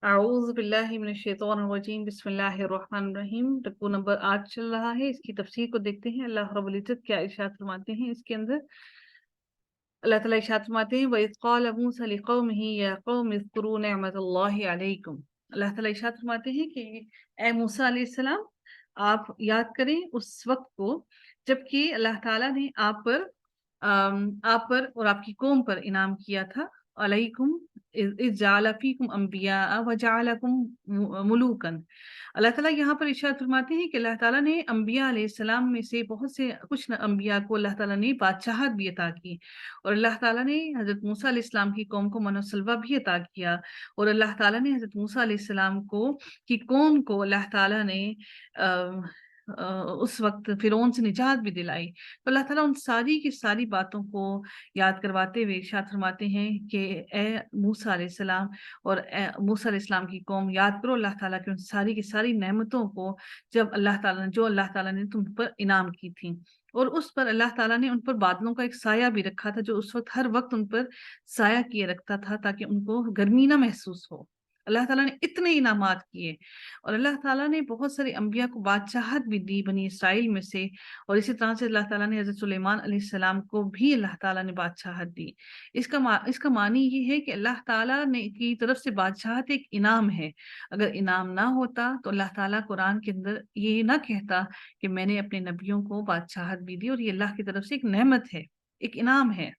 اعوذ باللہ من الشیطان الرجیم بسم اللہ الرحمن الرحیم۔ رکوع نمبر 8 چل رہا ہے، اس کی تفسیر کو دیکھتے ہیں۔ اللہ رب العزت کیا ارشاد فرماتے ہیں اس کے اندر۔ اللہ تعالیٰ ارشاد فرماتے ہیں وَإِذْ قَالَ مُوسَىٰ لِقَوْمِهِ يَا قَوْمِ اذْكُرُوا نِعْمَةَ اللَّهِ عَلَيْكُمْ۔ اللہ تعالیٰ ارشاد فرماتے ہیں کہ اے موسیٰ علیہ السلام، آپ یاد کریں اس وقت کو جبکہ اللہ تعالیٰ نے آپ پر اور آپ کی قوم پر انعام کیا تھا۔ علیکم اذ جعل فیکم انبیاء وجعلکم ملوکا۔ اللہ تعالیٰ یہاں پر ارشاد فرماتے ہیں کہ اللہ تعالیٰ نے انبیاء علیہ السلام میں سے بہت سے کچھ انبیاء کو اللہ تعالیٰ نے بادشاہت بھی عطا کی، اور اللہ تعالیٰ نے حضرت موسیٰ علیہ السلام کی قوم کو من و سلوہ بھی عطا کیا، اور اللہ تعالیٰ نے حضرت موسیٰ علیہ السلام کی قوم کو اللہ تعالیٰ نے اس وقت فرعون سے نجات بھی دلائی۔ تو اللہ تعالیٰ ان ساری کی ساری باتوں کو یاد کرواتے ہوئے ارشاد فرماتے ہیں کہ اے موسیٰ علیہ السلام اور اے موسیٰ علیہ السلام کی قوم، یاد کرو اللہ تعالیٰ کی ان ساری کی ساری نعمتوں کو جو اللہ تعالیٰ نے تم پر انعام کی تھی، اور اس پر اللہ تعالیٰ نے ان پر بادلوں کا ایک سایہ بھی رکھا تھا جو اس وقت ہر وقت ان پر سایہ کیے رکھتا تھا تاکہ ان کو گرمی نہ محسوس ہو۔ اللہ تعالیٰ نے اتنے انعامات کیے، اور اللہ تعالیٰ نے بہت سارے انبیاء کو بادشاہت بھی دی بنی اسرائیل میں سے، اور اسی طرح سے اللہ تعالیٰ نے حضرت سلیمان علیہ السلام کو بھی اللہ تعالیٰ نے بادشاہت دی۔ اس کا معنی یہ ہے کہ اللہ تعالیٰ نے کی طرف سے بادشاہت ایک انعام ہے۔ اگر انعام نہ ہوتا تو اللہ تعالیٰ قرآن کے اندر یہ نہ کہتا کہ میں نے اپنے نبیوں کو بادشاہت بھی دی، اور یہ اللہ کی طرف سے ایک نعمت ہے، ایک انعام ہے۔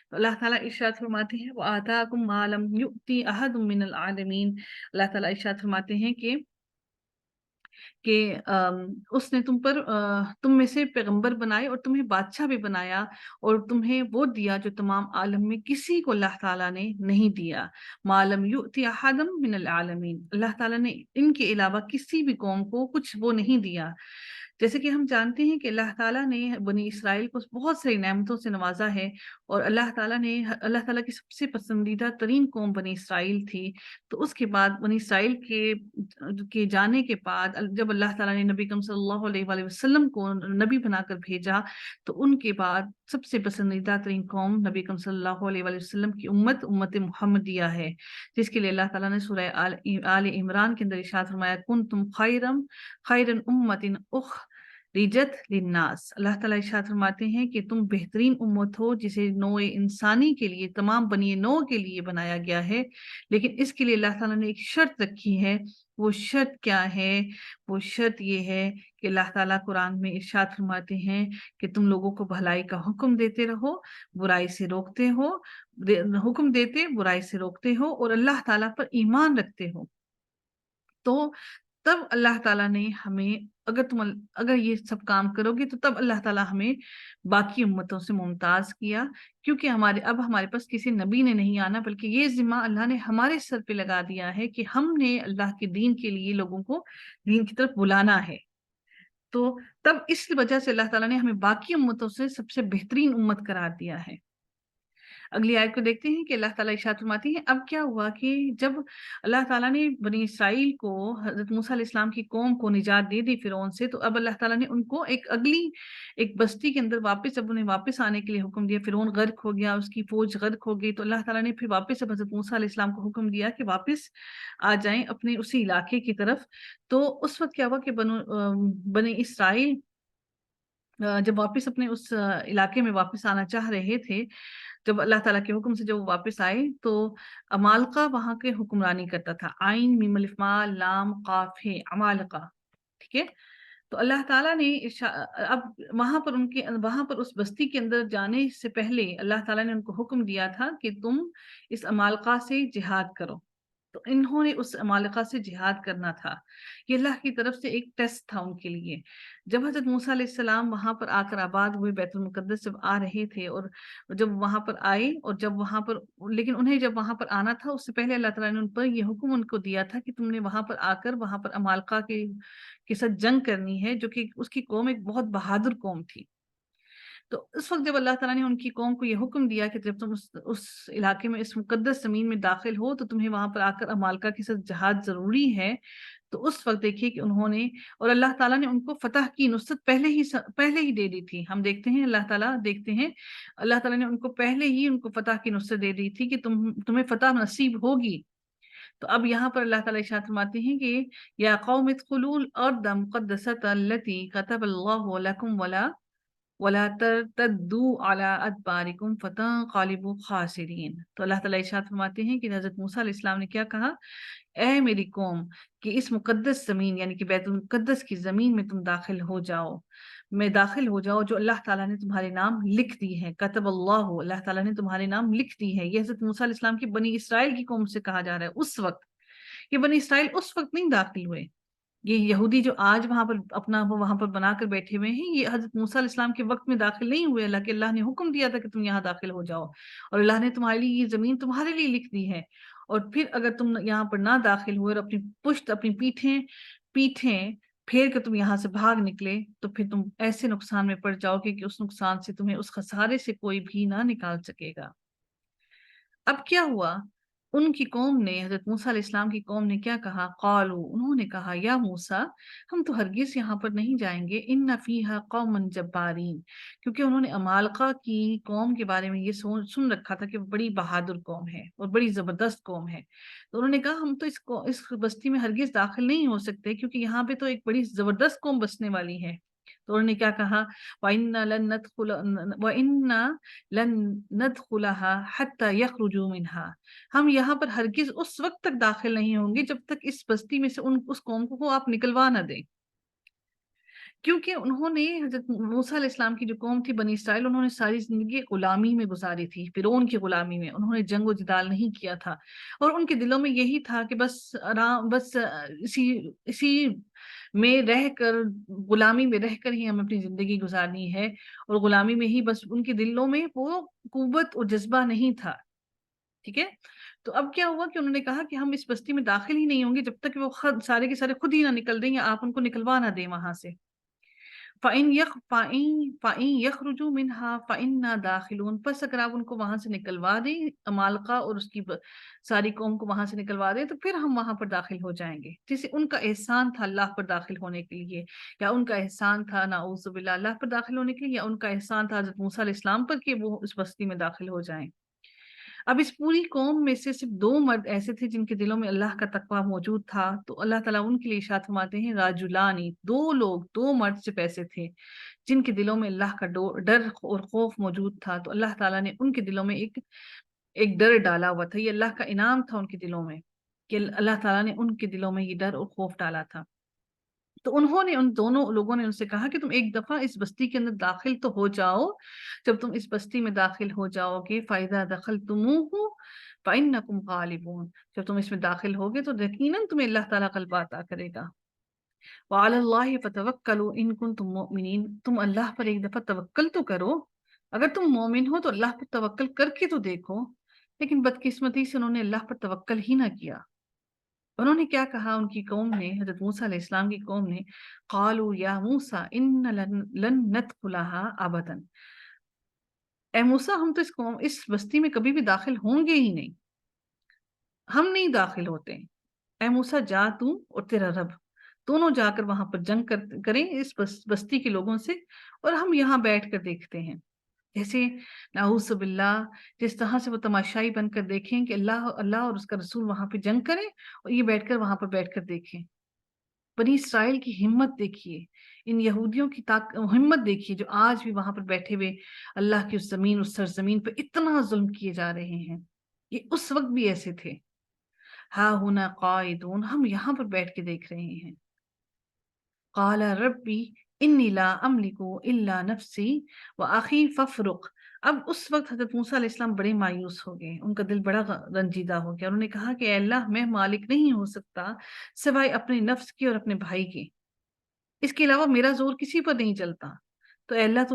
تو اللہ تعالیٰ ارشاد فرماتے ہیں وَآتَاكُم مَا لَمْ يُؤْتِ أَحَدٌ مِّنَ الْعَالَمِينَ۔ اللہ تعالیٰ ارشاد فرماتے ہیں کہ اس نے تم میں سے پیغمبر بنائے اور تمہیں بادشاہ بھی بنایا، اور تمہیں وہ دیا جو تمام عالم میں کسی کو اللہ تعالیٰ نے نہیں دیا۔ مَا لَمْ يُؤْتِ أَحَدًا مِّنَ الْعَالَمِينَ، اللہ تعالیٰ نے ان کے علاوہ کسی بھی قوم کو کچھ وہ نہیں دیا۔ جیسے کہ ہم جانتے ہیں کہ اللہ تعالیٰ نے بنی اسرائیل کو بہت ساری نعمتوں سے نوازا ہے، اور اللہ تعالیٰ کی سب سے پسندیدہ ترین قوم بنی اسرائیل تھی۔ تو اس کے بعد بنی اسرائیل کے جانے کے بعد جب اللہ تعالیٰ نے نبی کریم صلی اللہ علیہ وآلہ وسلم کو نبی بنا کر بھیجا، تو ان کے بعد سب سے پسندیدہ ترین قوم نبی کریم صلی اللہ علیہ وآلہ وسلم کی امت محمدیہ ہے، جس کے لیے اللہ تعالیٰ نے سورہ آل عمران کے اندر ارشاد فرمایا کنتم خیر امت اخرجت للناس۔ اللہ تعالیٰ ارشاد فرماتے ہیں کہ تم بہترین امت ہو جسے نوع انسانی کے لیے، تمام بنی نوع کے لیے بنایا گیا ہے، لیکن اس کے لیے اللہ تعالیٰ نے ایک شرط رکھی ہے۔ وہ شرط کیا ہے؟ وہ شرط یہ ہے کہ اللہ تعالیٰ قرآن میں ارشاد فرماتے ہیں کہ تم لوگوں کو بھلائی کا حکم دیتے رہو، برائی سے روکتے ہو، حکم دیتے برائی سے روکتے ہو، اور اللہ تعالیٰ پر ایمان رکھتے ہو۔ تو تب اللہ تعالیٰ نے ہمیں، اگر یہ سب کام کرو گے تو تب اللہ تعالیٰ ہمیں باقی امتوں سے ممتاز کیا، کیونکہ اب ہمارے پاس کسی نبی نے نہیں آنا، بلکہ یہ ذمہ اللہ نے ہمارے سر پہ لگا دیا ہے کہ ہم نے اللہ کے دین کے لیے لوگوں کو دین کی طرف بلانا ہے۔ تو تب اس وجہ سے اللہ تعالیٰ نے ہمیں باقی امتوں سے سب سے بہترین امت قرار دیا ہے۔ اگلی آیت کو دیکھتے ہیں کہ اللہ تعالیٰ ارشاد فرماتی ہے اب کیا ہوا کہ جب اللہ تعالیٰ نے بنی اسرائیل کو، حضرت موسیٰ علیہ السلام کی قوم کو نجات دے دی فرعون سے، تو اب اللہ تعالیٰ نے ان کو ایک بستی کے اندر انہیں واپس آنے کے لیے حکم دیا۔ فرعون غرق ہو گیا، اس کی فوج غرق ہو گئی، تو اللہ تعالیٰ نے پھر واپس اب حضرت موسیٰ علیہ السلام کو حکم دیا کہ واپس آ جائیں اپنے اسی علاقے کی طرف۔ تو اس وقت کیا ہوا کہ بنی اسرائیل جب واپس اپنے اس علاقے میں واپس آنا چاہ رہے تھے، جب اللہ تعالیٰ کے حکم سے جب وہ واپس آئے، تو عمالقہ وہاں کے حکمرانی کرتا تھا۔ عین میم الف ماء لام قاف ہے، عمالقہ، ٹھیک ہے۔ تو اللہ تعالیٰ نے اب وہاں پر اس بستی کے اندر جانے سے پہلے اللہ تعالیٰ نے ان کو حکم دیا تھا کہ تم اس عمالقہ سے جہاد کرو۔ تو انہوں نے اس عمالقہ سے جہاد کرنا تھا، یہ اللہ کی طرف سے ایک ٹیسٹ تھا ان کے لیے۔ جب حضرت موسیٰ علیہ السلام وہاں پر آ کر آباد ہوئے، بیت المقدس جب آ رہے تھے، اور جب وہاں پر آئے، اور لیکن انہیں جب وہاں پر آنا تھا اس سے پہلے اللہ تعالیٰ نے ان پر یہ حکم ان کو دیا تھا کہ تم نے وہاں پر آ کر وہاں پر عمالقہ کے ساتھ جنگ کرنی ہے، جو کہ اس کی قوم ایک بہت بہادر قوم تھی۔ تو اس وقت جب اللہ تعالیٰ نے ان کی قوم کو یہ حکم دیا کہ جب تم اس علاقے میں، اس مقدس زمین میں داخل ہو، تو تمہیں وہاں پر آ کر عمالقہ کے ساتھ جہاد ضروری ہے، تو اس وقت دیکھیے کہ انہوں نے، اور اللہ تعالیٰ نے ان کو فتح کی نصرت پہلے ہی دے دی تھی۔ ہم دیکھتے ہیں اللہ تعالیٰ نے ان کو پہلے ہی فتح کی نصرت دے دی تھی کہ تمہیں فتح نصیب ہوگی۔ تو اب یہاں پر اللہ تعالیٰ ارشاد فرماتے ہیں کہ یا قوم ادخلوا الارض مقدسۃ التي كتب الله لكم ولا ترتدوا على ادباركم فتنقلبوا خاسرین۔ تو اللہ تعالیٰ ارشاد فرماتے ہیں کہ حضرت موسیٰ علیہ السلام نے کیا کہا، اے میری قوم، کہ اس مقدس زمین یعنی کہ بیت المقدس کی زمین میں تم داخل ہو جاؤ، میں داخل ہو جاؤ جو اللہ تعالیٰ نے تمہارے نام لکھ دی ہے، کتب اللہ تعالیٰ نے تمہارے نام لکھ دی ہے۔ یہ حضرت موسیٰ علیہ السلام کی بنی اسرائیل کی قوم سے کہا جا رہا ہے اس وقت۔ یہ بنی اسرائیل اس وقت نہیں داخل ہوئے، یہ یہودی جو آج وہاں پر اپنا وہاں پر بنا کر بیٹھے ہوئے ہیں، یہ حضرت موسیٰ علیہ السلام کے وقت میں داخل نہیں ہوئے، اللہ نے حکم دیا تھا کہ تم یہاں داخل ہو جاؤ، اور اللہ نے تمہارے لیے یہ زمین تمہارے لیے لکھ دی ہے، اور پھر اگر تم یہاں پر نہ داخل ہوئے اور اپنی پشت اپنی پیٹھیں پھیر کے تم یہاں سے بھاگ نکلے، تو پھر تم ایسے نقصان میں پڑ جاؤ گے کہ اس نقصان سے تمہیں اس خسارے سے کوئی بھی نہ نکال سکے گا۔ اب کیا ہوا، ان کی قوم نے، حضرت موسیٰ علیہ السلام کی قوم نے کیا کہا، قالو، انہوں نے کہا، یا موسیٰ، ہم تو ہرگز یہاں پر نہیں جائیں گے، ان فیہا قوما جبارین، کیونکہ انہوں نے عمالقہ کی قوم کے بارے میں یہ سن رکھا تھا کہ وہ بڑی بہادر قوم ہے اور بڑی زبردست قوم ہے، تو انہوں نے کہا ہم تو اس بستی میں ہرگز داخل نہیں ہو سکتے، کیونکہ یہاں پہ تو ایک بڑی زبردست قوم بسنے والی ہے۔ تو انہوں نے کیا کہا، وَإِنَّا لَن نَدْخُلَهَا حَتَّى يَخْرُجُوا مِنْهَا، ہم یہاں پر ہرگز اس وقت تک داخل نہیں ہوں گے جب تک اس بستی میں سے اس قوم کو آپ نکلوا نہ دیں، کیونکہ انہوں نے، حضرت موسیٰ علیہ السلام کی جو قوم تھی بنی اسرائیل، انہوں نے ساری زندگی غلامی میں گزاری تھی، فرعون کی غلامی میں، انہوں نے جنگ و جدال نہیں کیا تھا، اور ان کے دلوں میں یہی تھا کہ بس آرام، بس اسی میں رہ کر، غلامی میں رہ کر ہی ہم اپنی زندگی گزارنی ہے، اور غلامی میں ہی بس ان کے دلوں میں وہ قوت اور جذبہ نہیں تھا، ٹھیک ہے۔ تو اب کیا ہوا کہ انہوں نے کہا کہ ہم اس بستی میں داخل ہی نہیں ہوں گے جب تک کہ وہ سارے کے سارے خود ہی نہ نکل دیں یا آپ ان کو نکلوا نہ دیں وہاں سے۔ فَإِن يَخْرُجُوا مِنْهَا فَإِنَّا دَاخِلُونَ، پس اگر آپ ان کو وہاں سے نکلوا دیں، عمالقہ اور اس کی ساری قوم کو وہاں سے نکلوا دیں، تو پھر ہم وہاں پر داخل ہو جائیں گے، جسے ان کا احسان تھا اللہ پر داخل ہونے کے لیے، یا ان کا احسان تھا نعوذ باللہ اللہ پر داخل ہونے کے لیے، یا ان کا احسان تھا حضرت موسیٰ علیہ السلام پر کہ وہ اس بستی میں داخل ہو جائیں۔ اب اس پوری قوم میں سے صرف 2 مرد ایسے تھے جن کے دلوں میں اللہ کا تقویٰ موجود تھا، تو اللہ تعالیٰ ان کے لیے ارشاد فرماتے ہیں، راجلانی، 2 لوگ، 2 مرد صرف ایسے تھے جن کے دلوں میں اللہ کا ڈر اور خوف موجود تھا، تو اللہ تعالیٰ نے ان کے دلوں میں ایک ڈر ڈالا ہوا تھا، یہ اللہ کا انعام تھا ان کے دلوں میں، کہ اللہ تعالیٰ نے ان کے دلوں میں یہ ڈر اور خوف ڈالا تھا۔ تو انہوں نے، ان دونوں لوگوں نے ان سے کہا کہ تم ایک دفعہ اس بستی کے اندر داخل تو ہو جاؤ، جب تم اس بستی میں داخل ہو جاؤ گے، فَإِذَا دَخَلْتُمُوهُ فَإِنَّكُمْ غَالِبُونَ، جب تم اس میں داخل ہوگے تو یقیناً تمہیں اللہ تعالیٰ غلبہ عطا کرے گا۔ وَعَلَى اللَّهِ فَتَوَكَّلُوا إِن كُنتُم مُؤْمِنِينَ، تم اللہ پر ایک دفعہ توکل تو کرو، اگر تم مومن ہو تو اللہ پر توکل کر کے تو دیکھو، لیکن بدقسمتی سے انہوں نے اللہ پر توکل ہی نہ کیا۔ انہوں نے کیا کہا، ان کی قوم نے، حضرت موسیٰ علیہ السلام کی قوم نے، قالوا یا موسیٰ ان لن ندخلها ابدا، اے موسیٰ ہم تو اس بستی میں کبھی بھی داخل ہوں گے ہی نہیں، ہم نہیں داخل ہوتے، اے موسیٰ جا تو اور تیرا رب دونوں جا کر وہاں پر جنگ کریں اس بستی کے لوگوں سے، اور ہم یہاں بیٹھ کر دیکھتے ہیں، جیسے نعوذ باللہ جس طرح سے وہ تماشائی بن کر دیکھیں کہ اللہ اور اس کا رسول وہاں پہ جنگ کریں، اور یہ بیٹھ کر وہاں پر بیٹھ کر دیکھیں۔ بنی اسرائیل کی ہمت دیکھیے، ان یہودیوں کی ہمت دیکھیے جو آج بھی وہاں پر بیٹھے ہوئے اللہ کی اس زمین، اس سرزمین پہ اتنا ظلم کیے جا رہے ہیں، یہ اس وقت بھی ایسے تھے۔ ہا ہونا قائدون، ہم یہاں پر بیٹھ کے دیکھ رہے ہیں۔ قال ربی انی لا املک الا نفسی واخی فافرق، اب اس وقت حضرت موسیٰ علیہ السلام بڑے مایوس ہو گئے، ان کا دل بڑا رنجیدہ ہو گیا، انہوں نے کہا کہ اے اللہ میں مالک نہیں ہو سکتا سوائے اپنے نفس کے اور اپنے بھائی کے، اس کے علاوہ میرا زور کسی پر نہیں چلتا، تو اے اللہ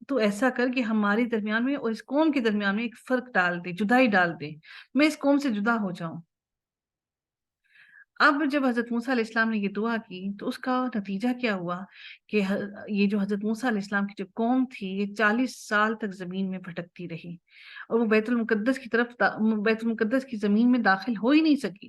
تو ایسا کر کہ ہمارے درمیان میں اور اس قوم کے درمیان میں ایک فرق ڈال دے، جدائی ڈال دے، میں اس قوم سے جدا ہو جاؤں۔ اب جب حضرت موسیٰ علیہ السلام نے یہ دعا کی تو اس کا نتیجہ کیا ہوا کہ یہ جو حضرت موسیٰ علیہ السلام کی جو قوم تھی یہ 40 سال تک زمین میں بھٹکتی رہی، اور وہ بیت المقدس کی زمین میں داخل ہو ہی نہیں سکی۔